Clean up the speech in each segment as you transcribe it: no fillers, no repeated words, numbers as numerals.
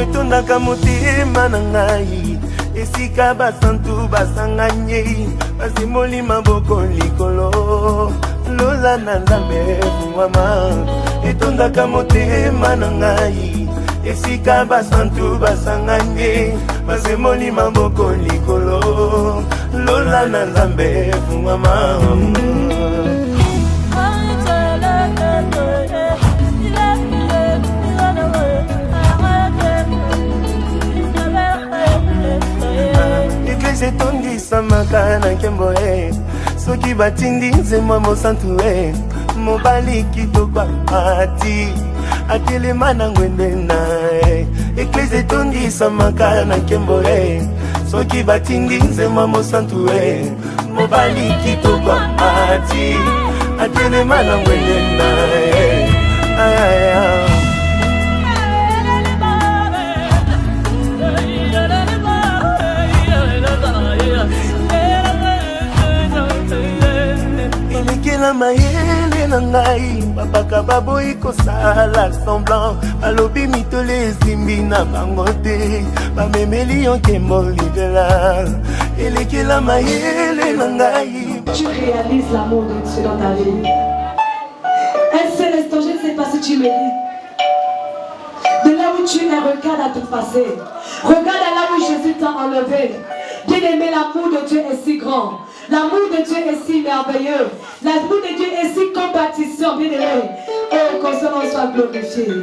etondaka motema na ngai esika basantu basanganye basimoli maboko likolo lola na nzambe mama etondaka motema na ngai esika basantu basanganye basimoli maboko likolo lola na nzambe mama etondisama na nkembo soki batindi nzembo mosantu mobali kitoko ati atelema na ngwende na eklise etondisamaka na nkembo soki batindi nzembo mosantu mobali kitoko ati atelema na ngwende na la mayele na ngai babaka baboyi kosala semblant balobi mitole esimbi na bango te bamemeli yo nkembo libela elekela mayele na ngai. Tu réalises l'amour de Dieu dans ta vie. Un seul instant, je ne sais pas si tu mérites. De là où tu es, regarde à tout passer. Regarde à là où Jésus t'a enlevé. Bien-aimé, l'amour de Dieu est si grand. L'amour de Dieu est si merveilleux. L'amour de Dieu est si compatissant, bien-aimé. Oh, que son nom soit glorifié.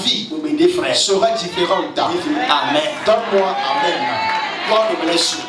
vie will be different. sera différente. Amen. Donne-moi Amen. God will bless you.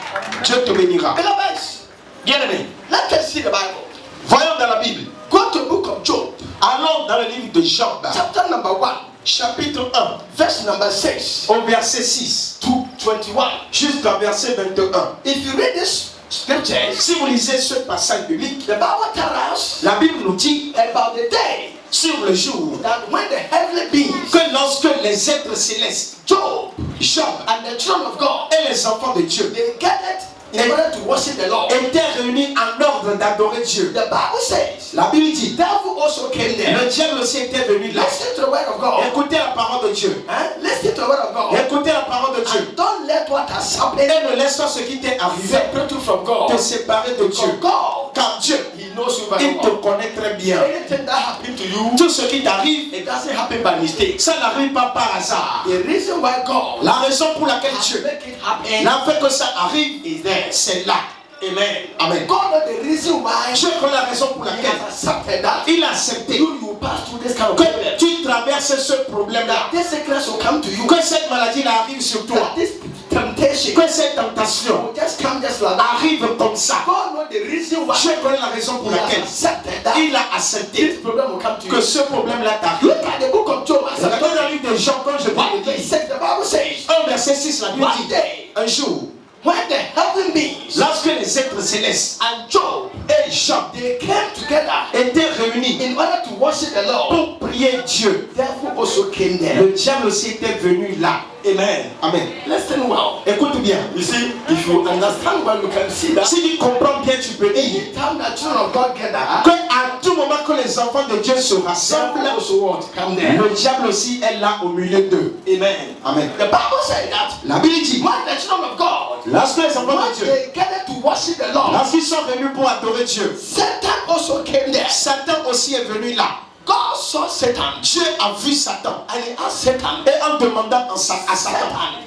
Dieu te bénira. Beloveds, Bien-aimé, let us see the Bible. voyons dans la Bible. Go to the book of Job, Allons dans le livre de Job, chapter number 1, chapitre 1, verse number 6 au verset 6 to 21. jusqu'à verset 21. If you read this scriptures, Si vous lisez ce passage biblique, the Bible tells us la Bible nous dit about the day sur le jour that when the heavenly beings, que lorsque les êtres célestes, Job Job and the children of God, et les enfants de Dieu they gathered in order to worship the Lord. étaient réunis en ordre d'adorer Dieu. The Bible says, La Bible dit, the devil also came there. le diable aussi était venu là. Listen to the word of God. Écoutez la parole de Dieu. Listen to the word of God. Écoutez la parole de Dieu. And don't let what has happened Et ne laisse pas ce qui t'est arrivé separate you from God. te séparer de Dieu. Because God, Car Dieu, He knows you very il te well. connaît très bien. Anything that happened to you, Tout ce qui t'arrive, it doesn't happen by mistake. ça n'arrive pas par hasard. The reason why God La raison pour laquelle has Dieu make it happen l'a fait que ça arrive, is there. c'est là. Amen. Amen. God knows the reason why Dieu connaît la raison pour He laquelle has accepted that il a accepté you pass through this kind of que problem. tu traverses ce problème-là. That this sickness will come to you. Que cette maladie-là arrive sur toi. That this temptation Que cette tentation will just come just like that. arrive comme ça. God knows the reason why Dieu connaît la raison pour He has laquelle accepted that il a this accepté problem will come to que you. ce problème-là t'arrive. Look at the book of Job. As I Regardez told dans le you. livre des gens, comme je One viens de verse dire. 6, the Bible says, 1 verset 6, la Bible one dit, day, un jour, when the heaven beings lorsque les êtres célestes and Job, et Job they came together étaient réunis in order to worship the Lord, pour prier Dieu, the devil also came there. le diable aussi était venu là. Amen. Amen. Listen well. Écoute bien. You see, if you understand well, you can see that Si tu comprends bien, tu peux dire anytime the children of God gather, qu'à tout moment que les enfants de Dieu se devil rassemblent, also want to come there. le diable aussi est là au milieu d'eux. Amen. Amen. The Bible said that La Bible dit, when the children of God, lorsque les enfants when de Dieu, they gathered to worship the Lord, lorsqu'ils sont venus pour adorer Dieu, Satan also came there. Satan aussi est venu là. God saw Satan Dieu a vu Satan. and he asked Satan, Et en demandant à Satan,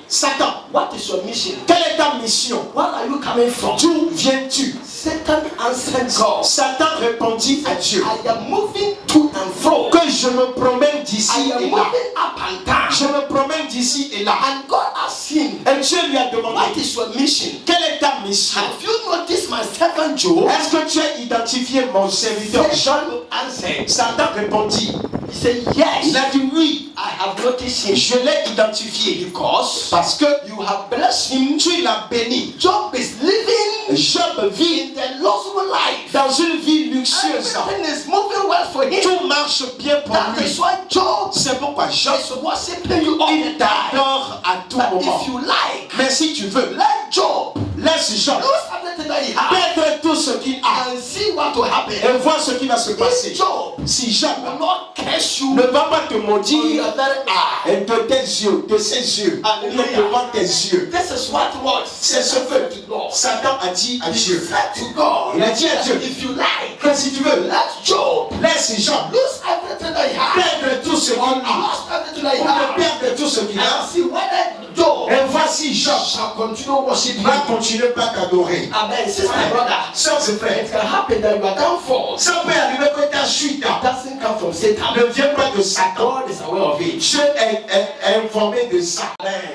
Satan, what is your mission? quelle est ta mission? Where are you coming from? D'où viens-tu? Satan answered God, Satan répondit à Dieu I am moving to and fro. que je me promène d'ici I am et moving là. up and down. Je me promène d'ici et là. And God asked him, Et Dieu lui a what demandé, is your mission? quelle est ta mission? Have you noticed my servant Job? Est-ce que tu as identifié mon serviteur Job? Satan answered. Satan répondit, He said, il yes, a dit oui, I have noticed him. je l'ai identifié Because parce que you have blessed him. tu l'as béni. Job is living Job vit in the luxury life. dans une vie luxueuse. Everything is moving well for him. Tout marche bien pour That lui. is why Job C'est pourquoi Job is worshiping you all the il time. t'adore à tout But moment. if you like, Mais si tu veux, let Job laisse Job lose everything that he has perdre tout ce qu'il a and see what will happen. et voir ce qui va se passer. If Job Si Job will not curse you ne va pas te on maudire your very eye, et de tes yeux, de ses yeux, Alléluia. ou devant tes yeux. this is what C'est ce Satan said que to God. Satan a dit à He Dieu. said to God, Il a dit à Dieu, if you like, que si tu veux, let Job laisse Job lose everything that he has. perdre tout ce qu'il a, Lost everything that he ou de has. perdre tout ce qu'il a, And see whether Job et voici Job shall continue worshiping. va continuer par t'adorer. Amen. Sister, brother, Sœurs et it frères, can happen that your downfall ça peut arriver que ta chute doesn't come from Satan. ne vient pas de Satan. God is aware of it. Dieu est informé de ça.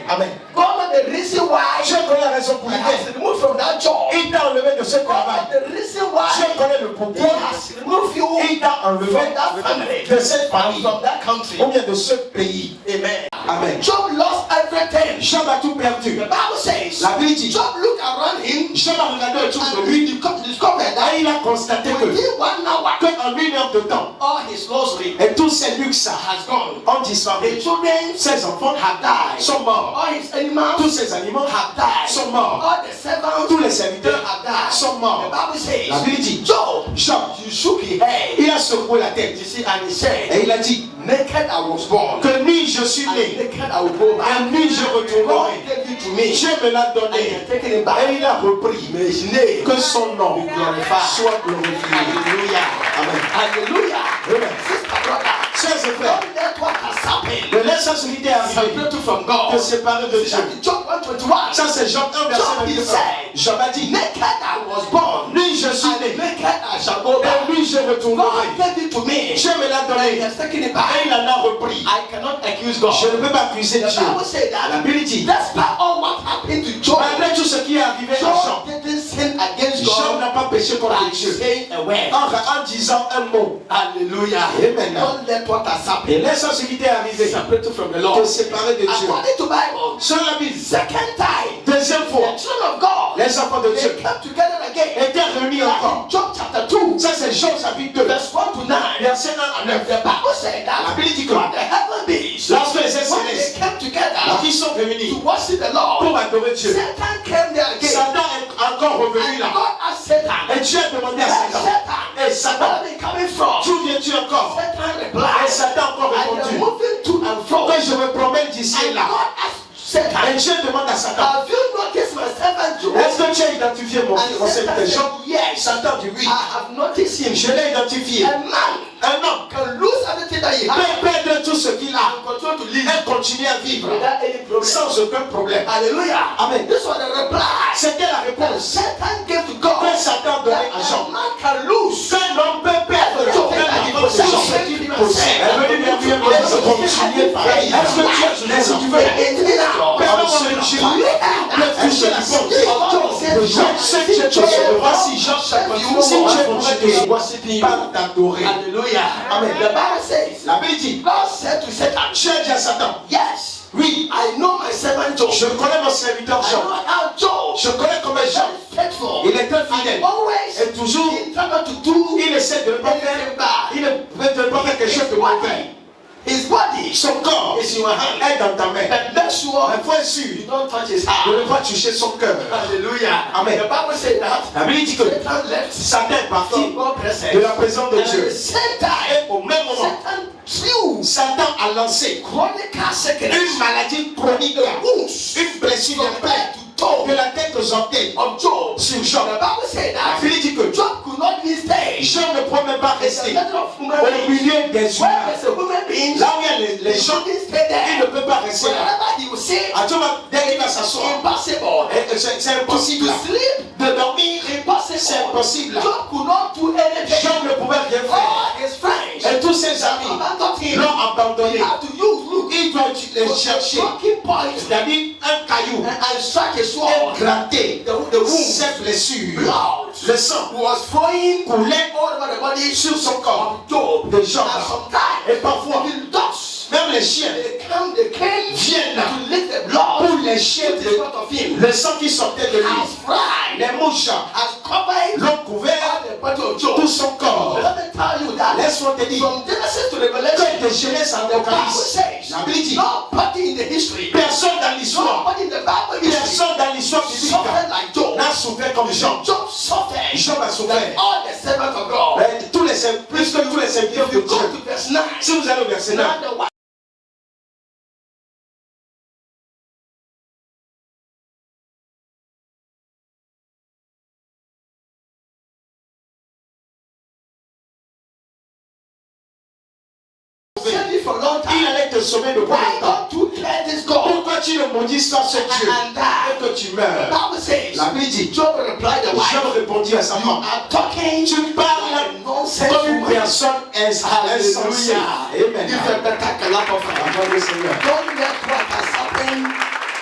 Amen. God knows the reason why Dieu connaît la raison pour He laquelle has removed from that job. il t'a enlevé de ce God travail. knows the reason Dieu why connaît le He pourquoi. has removed you Il t'a enlevé from that family, de cette and famille from that country. ou bien de ce pays. Amen. Amen. Job lost everything. Job a tout perdu. The Bible says, La Bible dit, Job looked around him Job a regardé autour de and lui he discovered that et il a constaté que within 1 hour, qu'en 1 heure de temps, all his luxury et tous ces luxes has gone. ont disparu. His children Ses enfants have died. sont morts. All his animals Tous ces animaux have died. sont morts. All the servants Tous les serviteurs have died. sont morts. The Bible says, La Bible dit, Job, Job, he shook his head. il a secoué la tête You see, and he said, et il a dit naked I was born, que ni je suis and né, naked I will go back. et ni je God retournerai. gave it to me, Dieu me l'a and he donné has taken it back. et il a repris. May his name Que son nom be glorified. soit glorifié. Hallelujah. Amen. Hallelujah. Amen. Sister, brother, Chers et frères, don't let what has happened ne laisse pas ce qui t'est arrivé separate you from God. te séparer de Dieu. Job 1:21. Ça c'est Job 1 verset Job, he 21. said, Job a dit, naked I was born, ni je suis and né, naked I shall go back. et ni je God retournerai. gave it to me, Dieu me l'a abandonné. he has taken it Et back. il en a repris. I cannot accuse God. Je ne peux pas accuser The Dieu. Bible said La that Bible dit, despite all what happened to Job, malgré tout ce qui est arrivé à Jean, Job didn't sin against Job God n'a pas péché contre by Dieu. saying a word. En disant un mot. Hallelujah. Amen. Don't let what has Et happened laisse ce qui t'est arrivé separate you from the te Lord. séparer de Dieu. According to Bible, Sur la Bible, second time, deuxième the fois, children of God, les enfants de they Dieu came together again. étaient réunis Like encore. in Job chapter 2, Ça, c'est Jean chapitre 2, verse 1 to 9. verset 1 à 9. The Bible said La that Bible dit que when the heaven beings, lorsque les êtres when they célestes came together qui sont réunis to worship the Lord, pour adorer Dieu, Satan came there again. Satan est encore revenu And là. God asked Satan, Et Dieu a demandé à where Satan, Satan? et Where Satan, are they coming from? d'où viens-tu encore? Satan Et replied, Satan a encore I am répondu, moving to and fro. que je me promène d'ici et And là. God asked Satan, Et Dieu demande à Satan, have you noticed my servant Job? est-ce que tu as identifié mon And serviteur Satan Jean? said, yes, Satan dit oui. I have noticed him. Je l'ai identifié. A man Un homme can lose everything that he has peut perdre tout ce qu'il a and continue to live et continuer à vivre without any problem. sans aucun problème. Hallelujah. Amen. This was the reply C'était la that réponse Satan gave to God. que Satan donnait à That Jean. a man can lose. Qu'un homme peut perdre Everything même that he avant de Jean possesses. ce qu'il possède. Elle veut dire bien de continuer pareil. Est-ce que tu as toujours si tu veux perdre ce que tu peux toucher la santé de Jean? Ce que tu peux voici Jean continue. Si tu es continuer par t'adorer. Hallelujah. Amen. The Bible says, La Bible dit, God said to Satan, Dieu dit à Satan, yes, oui, I know my servant Job. je connais mon serviteur I Jean. know how Job Je connais comment is Jean, very faithful. il est très fidèle. Always, Et toujours, he tried not to do il essaie de ne pas faire, anything bad. il ne peut pas faire quelque chose de mauvais. His body Son corps is in your hand. est dans ta main. But make sure Mais il faut être you sûr don't touch his de heart. ne pas toucher son cœur. Hallelujah. Amen. The Bible said that La Bible dit que Satan left Satan est parti from God's presence. de la présence de And at Dieu. the same time, Et au même moment, Satan threw Satan a lancé chronic sickness, une maladie chronique, une blessure from de head plaie to toe de la tête aux orteils of Job. sur Jean. The Bible said La that Bible dit que Job could not be stayed. Jean ne peut même pas It's a rester matter of human au beings. milieu des Where humains. there's a human being, Là où il y a les he gens, shouldn't stay il ne there. peut pas rester là. Wherever he will sit, À tout moment, dès qu'il va s'asseoir, impossible. c'est impossible To sleep, de dormir. C'est impossible. impossible. Job could not do anything. Jean ne pouvait rien faire. All his friends Et tous ses amis abandoned him. l'ont abandonné. He had to use, look, Il doit les chercher. talking point C'est-à-dire un caillou, and strike a et sword. gratter The wound, ses blessures. blood Le sang was flowing coulait all over the body sur son corps of Job. de Jean. And sometimes, Et parfois, the dogs, même les chiens they came viennent là to lick the blood pour les chiens to the front of him. le sang qui sortait de lui. As fly, Les mouches as covered l'ont couvert all the body of tout Job. son corps. Let me tell you that Laisse-moi te dire from Genesis to Revelation, que de Genèse à the Bible Apocalypse, says, la Bible dit, nobody in the history, personne dans l'histoire, nobody in the Bible history personne dans l'histoire biblique suffered like Job. n'a souffert comme Jean. Job suffered Job a like souffert. all the servants of God. Mais plus que tous les serviteurs If de you go Dieu. to verse 9, Si vous allez au verset 9, now the wife saved you for a long il time. allait te sauver de Why longtemps. don't you care this God? Pourquoi tu ne maudis pas ce Dieu And die. et que tu The meurs? Bible says, La Bible dit, Job replied the wife, Job répondit à sa you femme, are talking tu parles like a nonsense comme une woman. personne insensée. Hallelujah. Amen. Give a better clap of La hand. voix du Seigneur. Don't let what has happened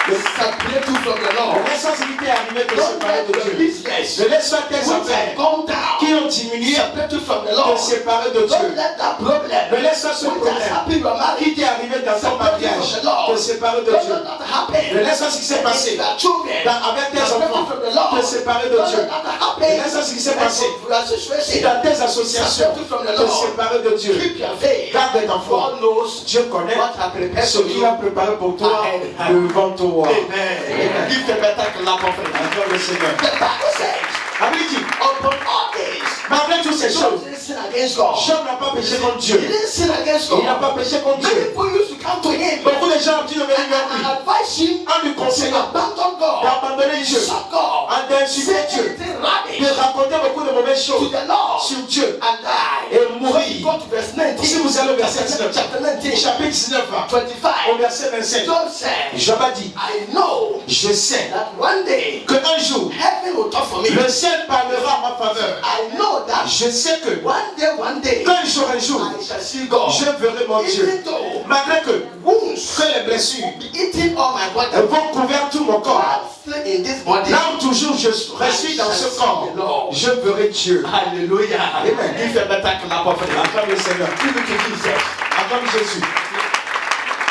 separate you from the Ne Lord. laisse pas ce qui t'est arrivé te Don't séparer let de your Dieu. business Ne laisse pas tes which have affaires gone down qui ont diminué separate you from the te Lord. séparer de Don't Dieu. let that problem Ne laisse pas ce which has problème happened in your qui marriage t'est arrivé dans ton separate you mariage from the Lord. te séparer de Don't Dieu. let that happen. Ne laisse pas ce qui s'est passé Your children avec tes separate enfants from the Lord. te séparer de Don't Dieu. let that Ne happen. laisse pas ce qui s'est passé Your situation dans tes associations separate you from the te Lord. séparer de Dieu. Keep your faith. Garde ta foi. God knows Dieu connaît what I prepared ce for qu'il you. a préparé pour toi devant toi. Amen. Give the better clap of hand. Acclame le Seigneur. The Bible says, La Bible dit, upon all days, malgré toutes ces Job choses, didn't sin against God. Job n'a pas péché contre He Dieu. didn't sin against God. Il n'a pas péché contre Many Dieu. people used to come to him Beaucoup de gens qui ne viennent vers lui. and advise him En lui to conseillant abandon God, d'abandonner Dieu, shut God, en d'insulter say Dieu, anything de rubbish raconter beaucoup de mauvaises to choses the Lord sur Dieu and die. et So you mourir. go to verse 19. Si vous allez au verset 19, Chapter 19, chapitre 19, au 25. verset 27, Job said, Job a dit, I know je sais that one day qu'un jour, heaven will talk for me. le ciel parlera en ma faveur. I know that Je sais que one day, qu'un jour, I shall see God. je verrai mon Dieu. Even though Malgré que wounds les blessures be eating all my body, vont couvrir tout mon corps, I'm still in this body. là où toujours je suis dans ce corps, je verrai Dieu. Hallelujah. Amen. Give a better clap of it. Acclame le Seigneur. Give it to Jesus. Acclame Jésus.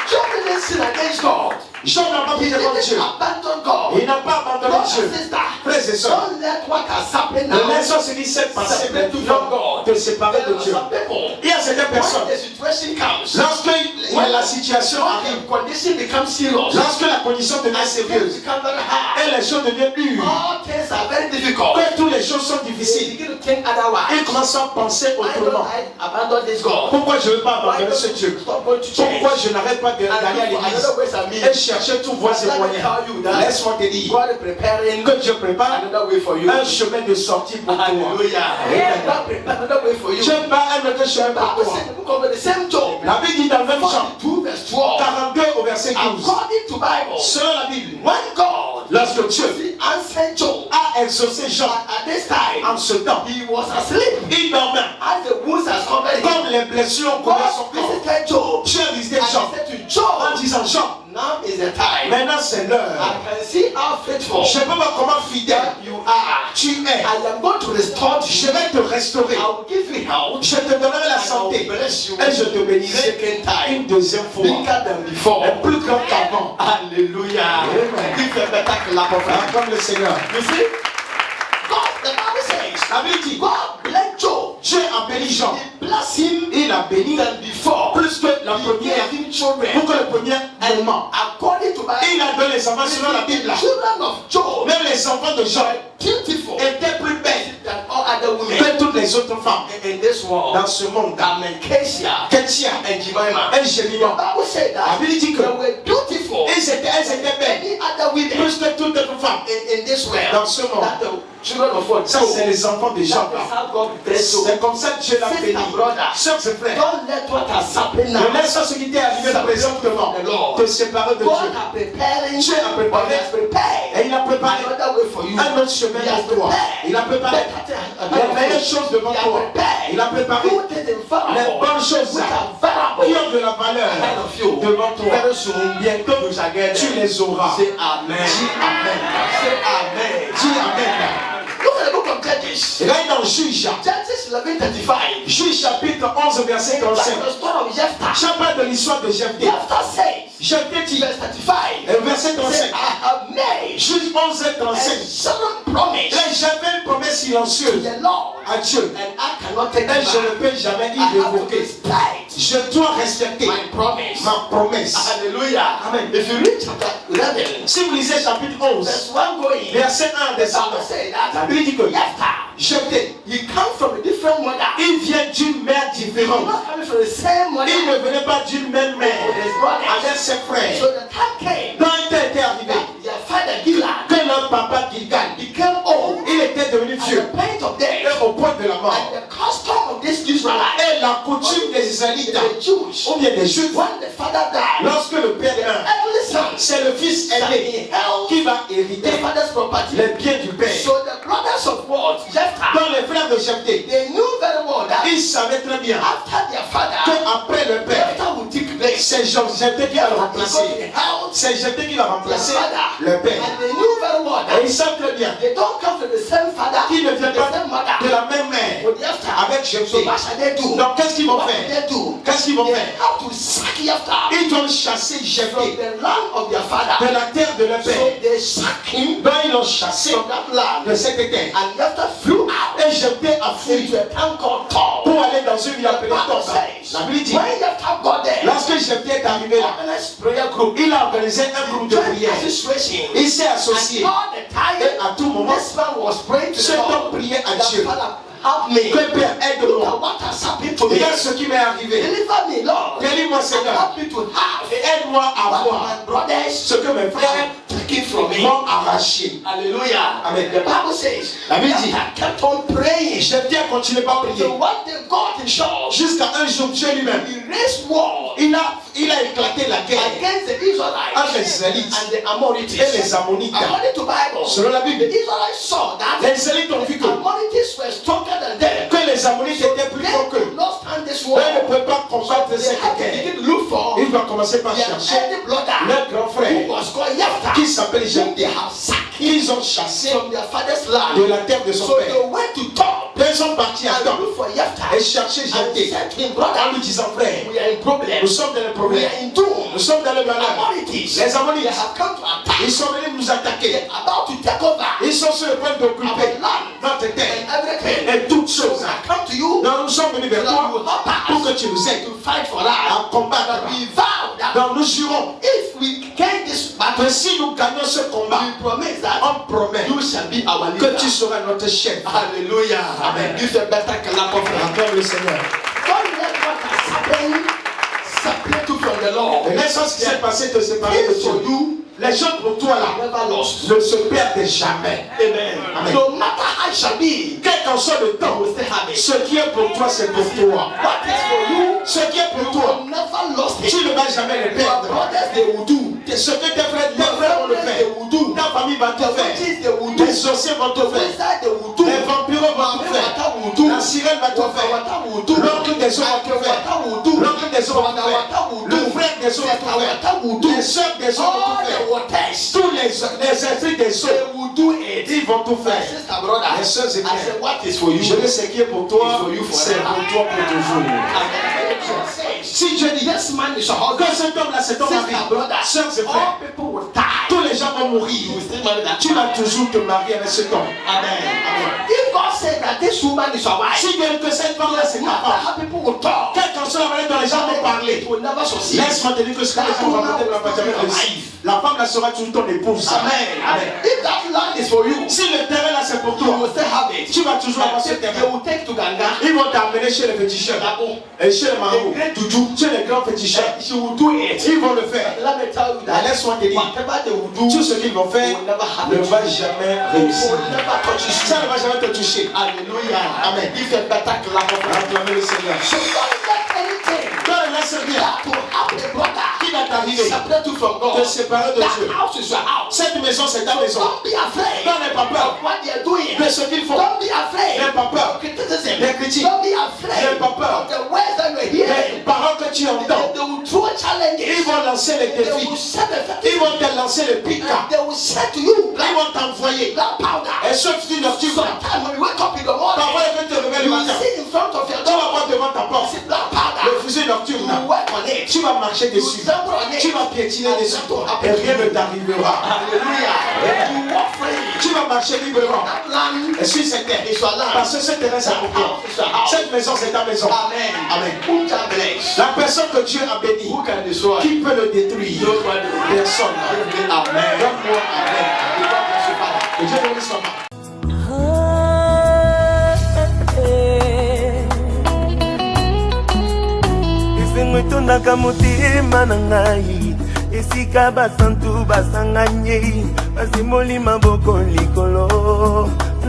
Job didn't sin against God. Job n'a pas He pris devant didn't Dieu. abandon God. Il n'a pas abandonné Brothers Dieu. and sisters, Frères et sœurs, don't let what has happened ne now laissons ce qui s'est passé separate you maintenant from God. te séparer There de are Dieu. some people, Il y a certaines when personnes, the situation comes, lorsque la situation arrive, the condition becomes serious, lorsque la condition devient and things sérieuse become very hard, et les choses deviennent dures, all things are very difficult. que toutes les choses sont They difficiles, begin to think otherwise. ils commencent à penser Why don't autrement. I abandon this God? Pourquoi je ne veux pas Why abandonner ce don't Dieu? you stop going to church? Pourquoi je n'arrête pas d'aller à And look for l'église another ways and means. et chercher tous voies et Let me moyens? tell you that Laisse-moi te dire God is preparing que Dieu prépare another way for you. un chemin de sortie pour toi. Hallelujah. God prepare another way for you. Dieu prépare un autre chemin pour Bible toi. said in the book of the same Job, La Bible dit dans le même Jean 42 verse 12, 42 au verset 12. according to Bible, Selon la Bible, when God lorsque Dieu answered Job a exaucé Jean at this time, en ce temps, he was asleep il dormait. as the wounds has covered him. Comme les blessures ont couvert son God corps. visited Job Dieu a visité and Jean he said to en Job, disant Jean, now is the time. maintenant c'est l'heure. I can see how faithful Je peux voir comment fidèle you are. tu es. I am going to restore Je you. vais te restaurer. I will give you health. Je te donnerai la And I santé. will bless you. Et je te bénirai Second time. une deuxième fois. Bigger than before. Et plus grand qu'avant. Hallelujah. Amen. Give a better clap of hands. Comme le Seigneur. You see, God, the Bible says, La Bible dit, God blessed Job. Dieu a béni Jean. He blessed him Il a béni than before. plus que la He première, gave him children. pour que le premier And moment. according to Bible, Il a donné les enfants selon la the Bible. children of Job Même les enfants de Jean were beautiful étaient plus belles than all other women que toutes les autres femmes in this world. dans ce monde. Amen. Kesia Ketia and Jemima. et The Jémima. Bible said La that Bible dit que they were beautiful elles étaient belles any other women plus que toutes les femmes in this world. dans ce monde. That the children of God. Ça, c'est les enfants de Jean. That is how God bless you. C'est comme ça que Dieu l'a Sister, béni. brother, Sœurs et frères, don't let what has happened now. ne laisse pas ce qui t'est arrivé présentement te séparer de God Dieu. has preparing. Dieu a préparé. God has prepared Et il a préparé another way for you. un autre chemin He has pour toi. prepared Il a préparé les meilleures choses devant He has toi. prepared Il a préparé good things in front of les you, bonnes choses which are qui valuable ont de la valeur ahead of you. devant toi. Very soon, Bientôt, you shall get tu them. les auras. Say amen. Dis Amen. Say amen. Dis Amen. Look at the book of Judges. Regarde dans Juge. Judges 11:35. Juge chapitre 11 verset 45. The story of Jephthah. Je parle de l'histoire de Jephthé. Jephthah says, Jephthé dit, verse 35. verset Say, 35. I have made Juge 11 a 35. solemn promise Là, j'avais une promesse to silencieuse the Lord, à Dieu. and I cannot take Et it je ne back. peux jamais I y have to révoquer. respect Je dois respecter my promise. ma promesse. Hallelujah. Amen. If you read chapter 11, Si vous lisez chapitre 11, verse 1 going, verset 1 the descendant, Bible says la that Bible dit que Jephthah, Jephthé, he comes from a different mother. il vient d'une mère He's différente. not coming from the same mother. Il ne venait pas d'une même mère With his brothers. avec ses frères. So the time came Quand un temps était arrivé, that their father Gilad que leur papa Gilgal, became old il était devenu at vieux the point of et death. au point de la mort. And the custom of this Israelite, Et la coutume des Israélites, the Jews, ou bien des Juifs, when the father died, lorsque le père the meurt, earthly son c'est le fils shall aîné inherit qui va hériter the father's property. les biens du père. So the brothers of what? Jephthah, Dans les frères de Jephthé, they knew very well that ils savaient très bien after their father, qu'après le père, Jephthah would take place. c'est Jephthé qui va le Jephthah is going to remplacer. inherit C'est Jephthé qui va their remplacer father. le père. And they knew very well Et ils that savent très bien they don't come from the same father, qu'ils ne viennent the pas same mother. de la même mère With Jephthah. avec So Jephthé. what shall they do? Donc qu'est-ce qu'ils vont What faire? will they do? Qu'est-ce qu'ils vont They faire? have to sack Jephthah Ils doivent chasser from Jephthé the land of their father. de la terre de leur So père. they sack him Donc ils l'ont chassé from that land. de cette terre. And Jephthah flew out Et Jephthé a fui into a town called Tob. pour aller dans une ville The appelée Bible Tob. says, La Bible dit, when Jephthah got there, lorsque Jephthé est arrivé là, organized prayer group, il a organisé un groupe de joined prière. association, Il s'est and associé. all the Et time, à tout moment, this man was praying to the cet homme Lord. priait à That Dieu. Father, help me. Que Père Look aide-moi. at what has happened to me. Regarde ce qui m'est arrivé. Deliver me, Lord. Délivre-moi, And Seigneur. help me to have Et aide-moi à what voir my brothers ce que mes frères taken from me. m'ont arraché. Hallelujah. Amen. The Bible says, La Bible dit, I kept on praying. j'ai bien continué par prier. So one day God in charge, Jusqu'à un jour, Dieu lui-même, he raised war il a éclaté la guerre against the Israelites entre les Israélites and the Ammonites. et les Ammonites. According to Bible, Selon la the Bible, Israelites saw that les Israélites ont vu the Ammonites were stronger than them. que les Ammonites étaient plus They forts qu'eux. could not stand this war. Eux ne pouvaient pas combattre They cette had to guerre. begin to look for Il va commencer par their chercher elder brother leur grand who frère was called Jephthah, qui s'appelle whom they Jephthah. have sacked Ils ont chassé from their father's land. de la terre de son So père. they went to Top Ils sont partis à and temps look for Jephthah et chercher and Jephthah said to him, en brother, lui disant, frère, we are in problem. nous sommes dans le We problème. are in doom. Nous sommes dans le malheur. Ammonites, Les Ammonites, they have come to attack. ils sont venus nous attaquer. They're about to take over Ils sont sur le point d'occuper our land notre terre and everything. et toutes So choses. I come to you Donc nous sommes venus vers so that you toi will help pour us que tu nous aides to fight for us. à combattre. But we vow that Donc nous jurons if we gain this battle, que si nous gagnons ce combat, we promise that on promet you shall be our que leader. tu seras notre chef. Hallelujah. Amen. Give a better clap of hands. Encore le Seigneur. Don't let what has happened separate you from the Lord. Et laisse ce qui s'est passé te séparer de Things for Dieu. you Les gens pour toi là are never lost. ne se perdent jamais. Amen. Amen. No matter how it shall be, Quel qu'en soit le you temps, will still have it. ce qui est pour toi, c'est pour toi. What is for you, Ce qui est pour you toi, will never lost it. tu ne vas jamais le Your perdre. brothers, they will do. Ce que tes frères vont le Your faire. they will do. Ta famille va te The faire. witches, they will do. Les sorciers vont te faire. Wizards, they will do. Les vampires vont te faire. Wata will do. La sirène va te faire. Wata will do. L'oncle des eaux va te faire. Wata will do. L'oncle des eaux va te Wata faire. will do. Le frère des eaux va te Sister faire. Wata will do. Les soeurs des eaux vont All te the faire. waters, Tous les esprits des they eaux, will do it. ils vont tout My faire. sister, brother, Les sœurs et I frères, said, what is for you? je sais ce qui est pour toi, It's for you c'est forever. pour toi pour toujours. Si Dieu dit, This man is a que husband. cet homme-là, c'est ton mari, Sister, brother, sœurs et frères, all people will die. tous les gens vont You mourir. will still marry that Tu vas man. toujours te marier avec cet homme. Amen. If God said that this woman is your wife, Si Dieu dit que cette femme-là, c'est no ta matter femme, how people will talk, quelle qu'en soit la manière dont les gens vont parler, it will never succeed. laisse-moi te dire que ce que les gens vont raconter ne va pas jamais réussir. La femme là sera toujours ton épouse. Amen. Amen. If that land is for you, Si le terrain là c'est pour you will toi, still have it. tu vas toujours avoir ce They terrain. will take to Ganga. Ils vont t'amener chez les féticheurs et chez les marabouts, chez les grands féticheurs. She will do it. Ils vont le faire. Let me tell you Mais that laisse-moi te dire, whatever they will do, tout ce qu'ils vont faire will never have ne it. va jamais It réussir. will never touch you. Ça ne va jamais te toucher. Hallelujah. Amen. Give a better clap of hands. Acclamez le Seigneur. So don't let anything Toi, laisse rien that will happen, brother, qui va t'arriver separate you from God. te séparer de That Dieu. house is your house. Cette maison, c'est ta maison. Don't be afraid N'aie pas peur of what they are doing. de ce qu'ils font. Don't be afraid N'aie pas peur of criticism. des critiques. Don't be afraid N'aie pas peur of the words that you are des hearing. paroles que tu entends. They will throw Ils challenges. vont lancer les They défis. will set the Ils vont te lancer le pic. and they will say to you, Ils vont t'envoyer. black powder. Et sauf si tu nocturne. Sometimes when you wake up in the morning, Parfois, quand tu te réveilles you le will matin, see in front of your tu vas door, voir devant ta porte see black powder. le fusil nocturne. You work on it. Tu vas marcher You dessus. stumble on it. Tu vas piétiner And dessus. that will happen Et to rien you. ne t'arrivera. Hallelujah. You walk free. Tu vas marcher librement. That land Et sur cette terre. is your land. Parce que ce terrain, c'est pour toi. Cette maison, c'est ta maison. Amen. Amen. Who can bless? La personne que Dieu a bénie, Who can destroy? qui peut le détruire? Nobody. Personne. Amen. Donne-moi Amen. God bless you, Father. Que Dieu bénisse ton âme. esengo etondaka motema na ngai esika basantu basanganye basimoli maboko likolo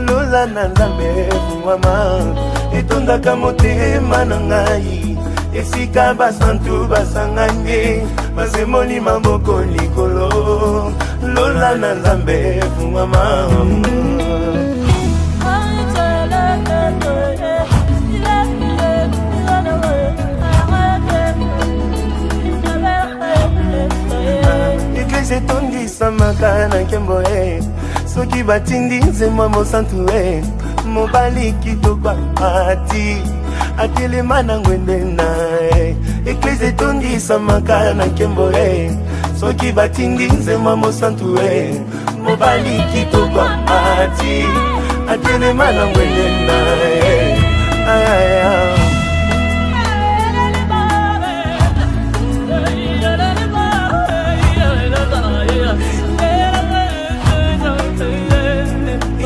lola na nzambe fungwama etondaka motema na ngai esika basantu basanganye basimoli maboko likolo lola na nzambe fungwama eglise etondisamaka na nkembo soki batindi nzembo mosantu mobali kitoko ati atelema na ngwende na eglise etondisamaka na nkembo soki batindi nzembo mosantu mobali kitoko ati atelema na ngwende na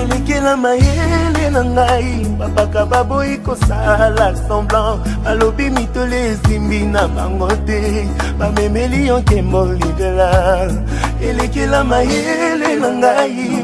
elekela mayele mayele na ngai babaka baboyi kosala semblant balobi mitole esimbi na bango te bamemeli yo nkembo libela elekela mayele na ngai